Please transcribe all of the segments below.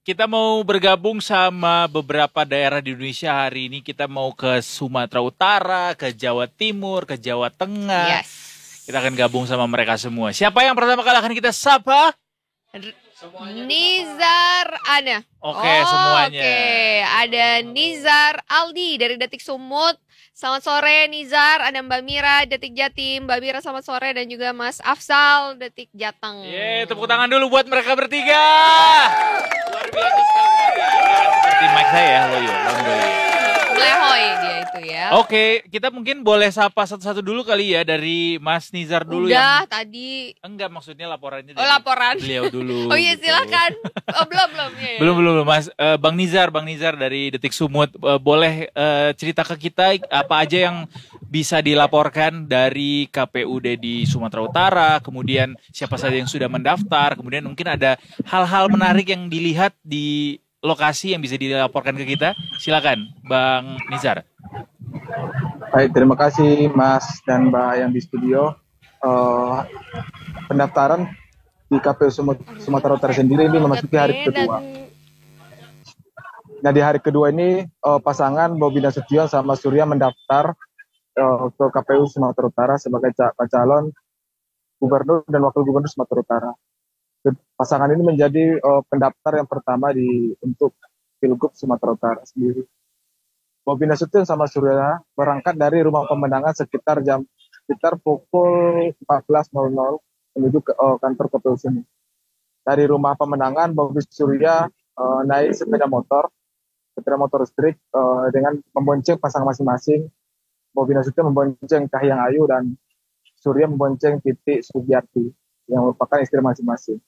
kita mau bergabung sama beberapa daerah di Indonesia hari ini. Kita mau ke Sumatera Utara, ke Jawa Timur, ke Jawa Tengah. Yes. Kita akan gabung sama mereka semua. Siapa yang pertama kali akan kita sapa? Nizar Ana. Oke, semuanya. Oke, ada Nizar Aldi dari Detik Sumut. Selamat sore Nizar, ada Mbak Mira Detik Jatim, Mbak Mira selamat sore, dan juga Mas Afsal Detik Jateng. Tepuk tangan dulu buat mereka bertiga. Luar biasa sekali. Seperti mic saya ya, loyo. Melehoy dia itu ya. Oke, kita mungkin boleh sapa satu-satu dulu kali ya, dari Mas Nizar dulu. Udah tadi. Enggak, maksudnya laporannya. Laporan. Beliau dulu. Oh iya, gitu. silakan. Belum. Ya. Belum Mas. Bang Nizar dari Detik Sumut, boleh cerita ke kita apa aja yang bisa dilaporkan dari KPUD di Sumatera Utara, kemudian siapa saja yang sudah mendaftar, kemudian mungkin ada hal-hal menarik yang dilihat di lokasi yang bisa dilaporkan ke kita. Silakan, Bang Nizar. Baik, terima kasih Mas dan Mbak yang di studio. Pendaftaran di KPU Sumatera Utara sendiri ini memasuki hari kedua. Nah, di hari kedua ini pasangan Bobi Nasution sama Surya mendaftar ke KPU Sumatera Utara sebagai calon gubernur dan wakil gubernur Sumatera Utara. Pasangan ini menjadi pendaftar yang pertama untuk Pilgub Sumatera Utara sendiri. Bobi Nasution sama Surya berangkat dari rumah pemenangan sekitar pukul 14.00 menuju ke kantor KPU Sumut. Dari rumah pemenangan, Bobi Surya naik sepeda motor listrik dengan membonceng pasangan masing-masing. Bobi Nasution membonceng Kahiyang Ayu dan Surya membonceng Titi Sugiarti yang merupakan istri masing-masing.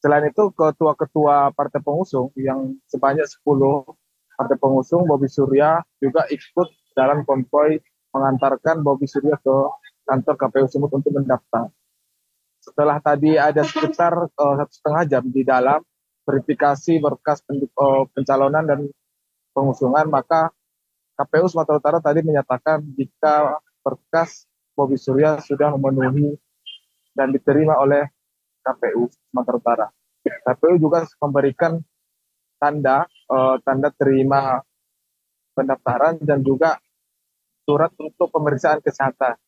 Selain itu, ketua-ketua partai pengusung yang sebanyak 10 partai pengusung, Bobi Surya juga ikut dalam konvoi mengantarkan Bobi Surya ke kantor KPU Sumut untuk mendaftar. Setelah tadi ada sekitar 1,5 jam di dalam verifikasi berkas pencalonan dan pengusungan, maka KPU Sumatera Utara tadi menyatakan jika berkas Bobi Surya sudah memenuhi dan diterima oleh KPU Sumatera Utara. KPU juga memberikan tanda terima pendaftaran dan juga surat untuk pemeriksaan kesehatan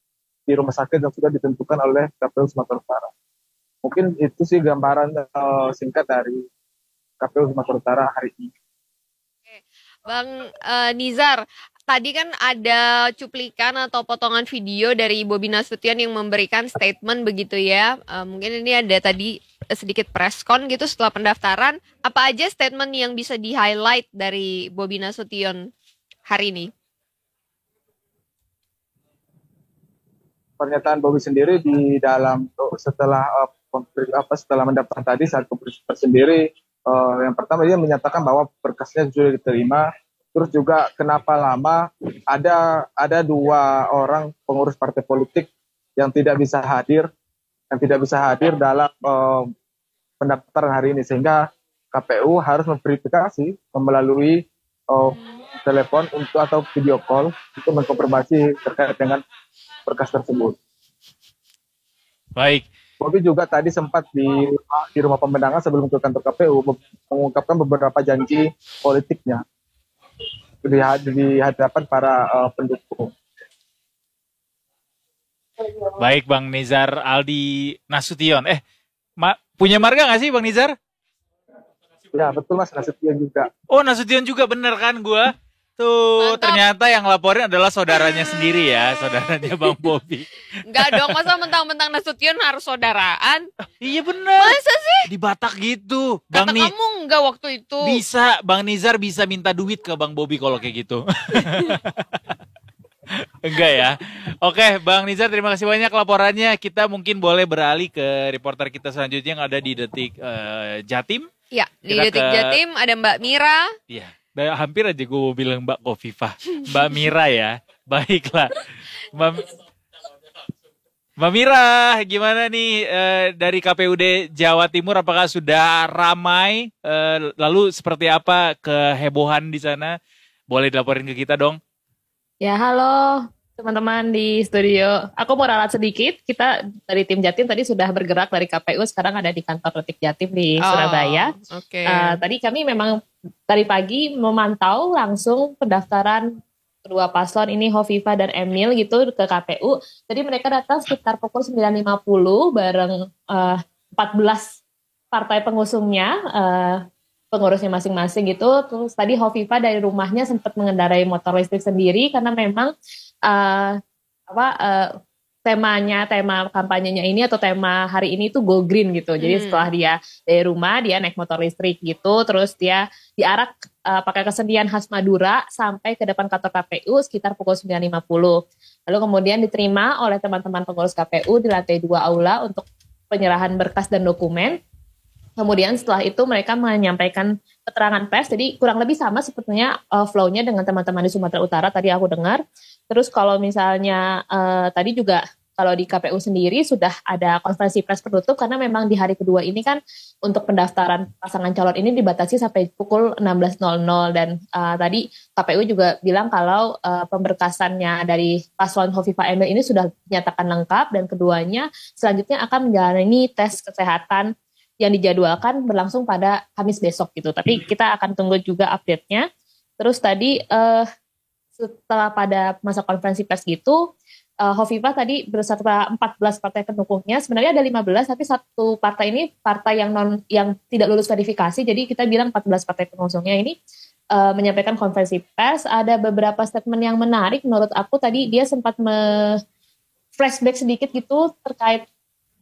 di rumah sakit yang sudah ditentukan oleh KPU Sumatera Utara. Mungkin itu sih gambaran singkat dari KPU Sumatera Utara hari ini. Bang Nizar, tadi kan ada cuplikan atau potongan video dari Bobi Nasution yang memberikan statement begitu ya. Mungkin ini ada tadi sedikit preskon gitu setelah pendaftaran. Apa aja statement yang bisa di-highlight dari Bobi Nasution hari ini? Pernyataan Bobi sendiri di dalam setelah mendaftar tadi saat konferensi sendiri, yang pertama dia menyatakan bahwa berkasnya sudah diterima. Terus juga kenapa lama, ada 2 orang pengurus partai politik yang tidak bisa hadir dalam pendaftaran hari ini, sehingga KPU harus memverifikasi melalui telepon atau video call untuk mengkonfirmasi terkait dengan berkas tersebut. Baik. Bobi juga tadi sempat di rumah pemenangan sebelum ke kantor KPU mengungkapkan beberapa janji politiknya di hadapan para pendukung. Baik, Bang Nizar Aldi Nasution. Punya marga nggak sih Bang Nizar? Ya betul Mas, Nasution juga. Oh, Nasution juga, bener kan gue? Tuh, mantap. Ternyata yang laporin adalah saudaranya sendiri ya, saudaranya Bang Bobi. Enggak dong, masa mentang-mentang Nasution harus saudaraan? Iya bener. Masa sih? Di Batak gitu. Kata kamu enggak waktu itu. Bisa, Bang Nizar bisa minta duit ke Bang Bobi kalau kayak gitu. Enggak ya. Oke, Bang Nizar, terima kasih banyak laporannya. Kita mungkin boleh beralih ke reporter kita selanjutnya yang ada di Detik Jatim. Ya, di Detik Jatim ada Mbak Mira. Iya. Hampir aja gue mau bilang Mbak Kofifah. Mbak Mira ya. Baiklah. Mbak Mira, gimana nih dari KPUD Jawa Timur, apakah sudah ramai? Lalu seperti apa kehebohan di sana? Boleh dilaporin ke kita dong? Ya, halo. teman-teman di studio. Aku mau ralat sedikit. Kita dari tim Jatim tadi sudah bergerak dari KPU, sekarang ada di kantor Detik Jatim di Surabaya. Oke. Tadi kami memang dari pagi memantau langsung pendaftaran kedua paslon ini, Hovifah dan Emil gitu, ke KPU. Jadi mereka datang sekitar pukul 9.50 bareng 14 partai pengusungnya, pengurusnya masing-masing gitu. Terus tadi Hovifah dari rumahnya sempat mengendarai motor listrik sendiri karena memang uh, tema kampanyenya ini atau tema hari ini tuh go green gitu. Jadi setelah dia dari rumah dia naik motor listrik gitu, terus dia diarak pakai kesenian khas Madura sampai ke depan kantor KPU sekitar pukul 9.50. Lalu kemudian diterima oleh teman-teman pengurus KPU di lantai 2 aula untuk penyerahan berkas dan dokumen. Kemudian setelah itu mereka menyampaikan keterangan pers, jadi kurang lebih sama sebetulnya flow-nya dengan teman-teman di Sumatera Utara tadi aku dengar. Terus kalau misalnya tadi juga kalau di KPU sendiri sudah ada konferensi pers penutup karena memang di hari kedua ini kan untuk pendaftaran pasangan calon ini dibatasi sampai pukul 16.00 dan tadi KPU juga bilang kalau pemberkasannya dari paslon Hovifah Emil ini sudah dinyatakan lengkap dan keduanya selanjutnya akan menjalani tes kesehatan yang dijadwalkan berlangsung pada Kamis besok gitu. Tapi kita akan tunggu juga update-nya. Terus tadi setelah pada masa konferensi pers gitu, Hovifah tadi berserta 14 partai pendukungnya. Sebenarnya ada 15, tapi satu partai ini partai yang tidak lulus verifikasi. Jadi kita bilang 14 partai pengusungnya ini menyampaikan konferensi pers. Ada beberapa statement yang menarik menurut aku. Tadi dia sempat flashback sedikit gitu terkait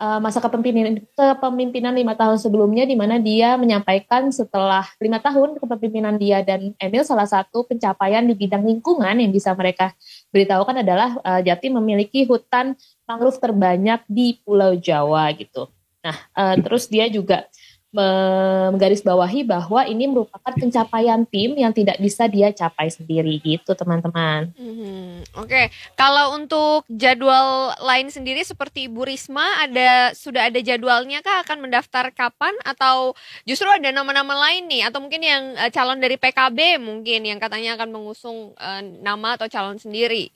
masa kepemimpinan 5 tahun sebelumnya, di mana dia menyampaikan setelah 5 tahun kepemimpinan dia dan Emil, salah satu pencapaian di bidang lingkungan yang bisa mereka beritahukan adalah Jatim memiliki hutan mangrove terbanyak di Pulau Jawa gitu. Nah, terus dia juga menggarisbawahi bahwa ini merupakan pencapaian tim yang tidak bisa dia capai sendiri gitu, teman-teman. Oke. Kalau untuk jadwal lain sendiri seperti Ibu Risma sudah ada jadwalnya kah akan mendaftar kapan atau justru ada nama-nama lain nih atau mungkin yang calon dari PKB mungkin yang katanya akan mengusung nama atau calon sendiri?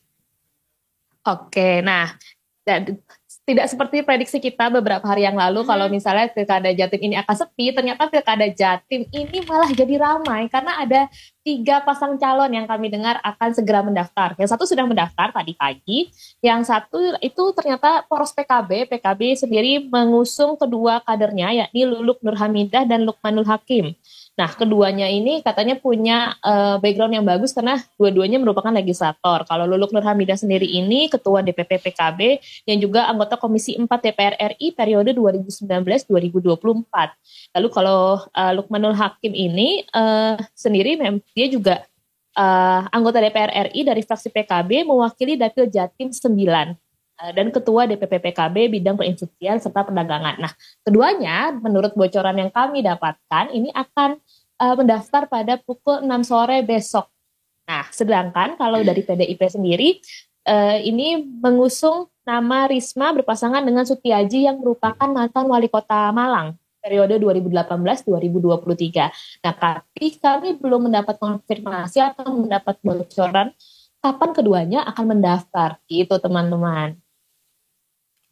Oke, nah tidak seperti prediksi kita beberapa hari yang lalu kalau misalnya Pilkada Jatim ini akan sepi, ternyata Pilkada Jatim ini malah jadi ramai karena ada 3 pasang calon yang kami dengar akan segera mendaftar. Yang satu sudah mendaftar tadi pagi, yang satu itu ternyata poros PKB sendiri mengusung kedua kadernya yakni Luluk Nurhamidah dan Lukmanul Hakim. Nah, keduanya ini katanya punya background yang bagus karena dua-duanya merupakan legislator. Kalau Luluk Nurhamidah sendiri ini ketua DPP PKB yang juga anggota Komisi 4 DPR RI periode 2019-2024. Lalu kalau Lukmanul Hakim ini sendiri dia juga anggota DPR RI dari fraksi PKB mewakili Dapil Jatim 9. Dan ketua DPP PKB bidang perindustrian serta perdagangan. Nah, keduanya menurut bocoran yang kami dapatkan ini akan mendaftar pada pukul 6 sore besok. Nah, sedangkan kalau dari PDIP sendiri ini mengusung nama Risma berpasangan dengan Sutiaji yang merupakan mantan wali kota Malang periode 2018-2023. Nah, tapi kami belum mendapat konfirmasi atau mendapat bocoran kapan keduanya akan mendaftar gitu, teman-teman.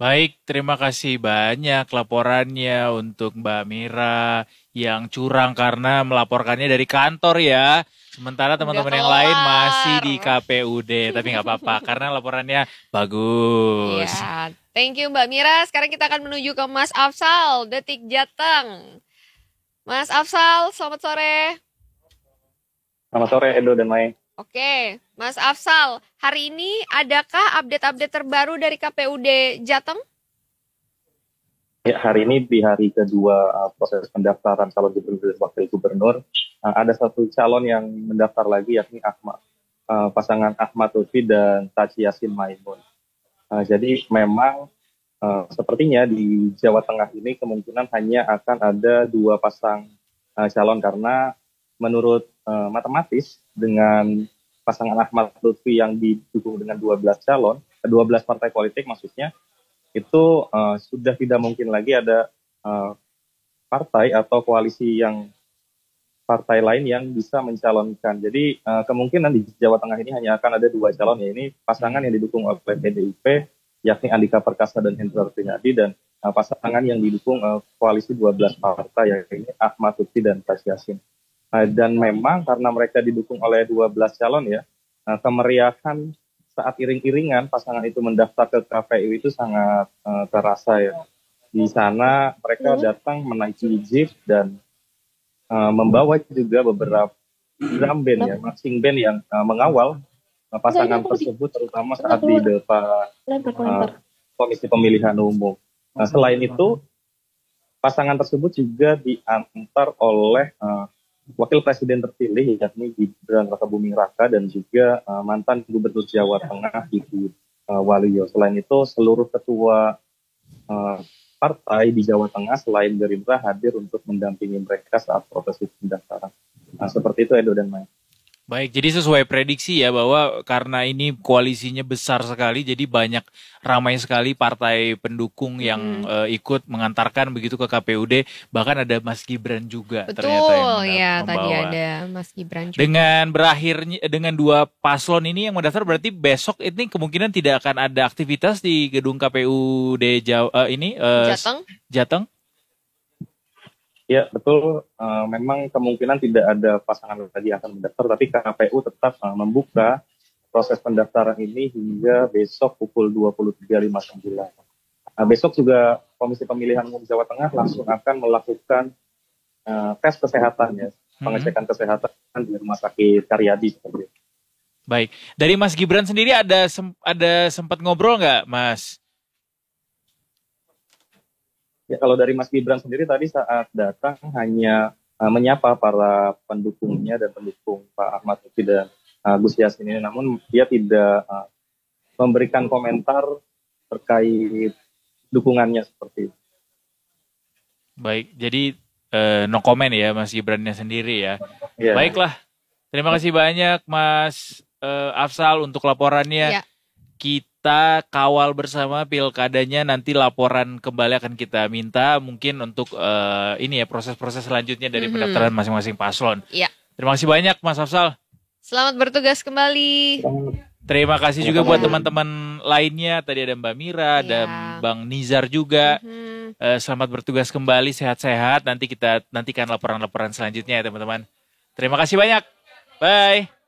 Baik, terima kasih banyak laporannya untuk Mbak Mira yang curang karena melaporkannya dari kantor ya. Sementara teman-teman yang lain masih di KPUD, tapi nggak apa-apa karena laporannya bagus. Ya, thank you Mbak Mira. Sekarang kita akan menuju ke Mas Afsal, Detik Jateng. Mas Afsal, selamat sore. Selamat sore Edo dan Mai. Oke, Mas Afsal, hari ini adakah update-update terbaru dari KPUD Jateng? Ya, hari ini di hari kedua proses pendaftaran calon gubernur dan wakil gubernur, ada satu calon yang mendaftar lagi yakni pasangan Ahmad Lutfi dan Taci Yasin Maimun. Jadi memang sepertinya di Jawa Tengah ini kemungkinan hanya akan ada 2 pasang calon karena menurut matematis dengan pasangan Ahmad Lutfi yang didukung dengan 12 partai politik maksudnya, itu sudah tidak mungkin lagi ada partai atau koalisi yang partai lain yang bisa mencalonkan. Jadi kemungkinan di Jawa Tengah ini hanya akan ada 2 calon, ya ini pasangan yang didukung oleh PDIP, yakni Andika Perkasa dan Hendrar Prihadi, dan pasangan yang didukung koalisi 12 partai, yakni Ahmad Lutfi dan Tas Yassin. Dan memang karena mereka didukung oleh 12 calon ya, kemeriahan saat iring-iringan pasangan itu mendaftar ke KPU itu sangat terasa ya. Di sana mereka datang menaiki jeep dan membawa juga beberapa drum band ya, marching band yang mengawal pasangan tersebut, terutama saat di depan Komisi Pemilihan Umum. Nah, selain itu, pasangan tersebut juga diantar oleh Wakil Presiden terpilih, yakni Gibran Rakabuming Raka, dan juga mantan Gubernur Jawa Tengah Ibu Waluyo. Selain itu, seluruh ketua partai di Jawa Tengah selain Gerindra hadir untuk mendampingi mereka saat proses pendaftaran. Nah, seperti itu Edo dan Maya. Baik, jadi sesuai prediksi ya bahwa karena ini koalisinya besar sekali, jadi banyak ramai sekali partai pendukung yang ikut mengantarkan begitu ke KPUD, bahkan ada Mas Gibran juga. Betul, ternyata yang ya membawa. tadi ada Mas Gibran juga. Dengan berakhirnya dengan 2 paslon ini yang mendaftar, berarti besok ini kemungkinan tidak akan ada aktivitas di gedung KPUD Jateng. Ya betul, memang kemungkinan tidak ada pasangan lagi yang akan mendaftar, tapi KPU tetap membuka proses pendaftaran ini hingga besok pukul 23.59. Besok juga Komisi Pemilihan Umum Jawa Tengah langsung akan melakukan tes kesehatan ya, pengecekan kesehatan di Rumah Sakit Karyadi seperti itu. Baik, dari Mas Gibran sendiri ada sempat ngobrol nggak, Mas? Ya, kalau dari Mas Gibran sendiri tadi saat datang hanya menyapa para pendukungnya dan pendukung Pak Ahmad Lutfi dan Gus Yassin ini, namun dia tidak memberikan komentar terkait dukungannya seperti itu. Baik, jadi no comment ya Mas Gibrannya sendiri ya. Ya. Baiklah, terima kasih banyak Mas Afsal untuk laporannya. Ya. Kita kawal bersama pilkadanya, nanti laporan kembali akan kita minta mungkin untuk ini ya proses-proses selanjutnya dari pendaftaran masing-masing paslon. Iya. Terima kasih banyak Mas Afsal. Selamat bertugas kembali. Terima kasih juga buat teman-teman lainnya. Tadi ada Mbak Mira, ada Bang Nizar juga. Selamat bertugas kembali, sehat-sehat. Nanti kita nantikan laporan-laporan selanjutnya ya teman-teman. Terima kasih banyak. Bye.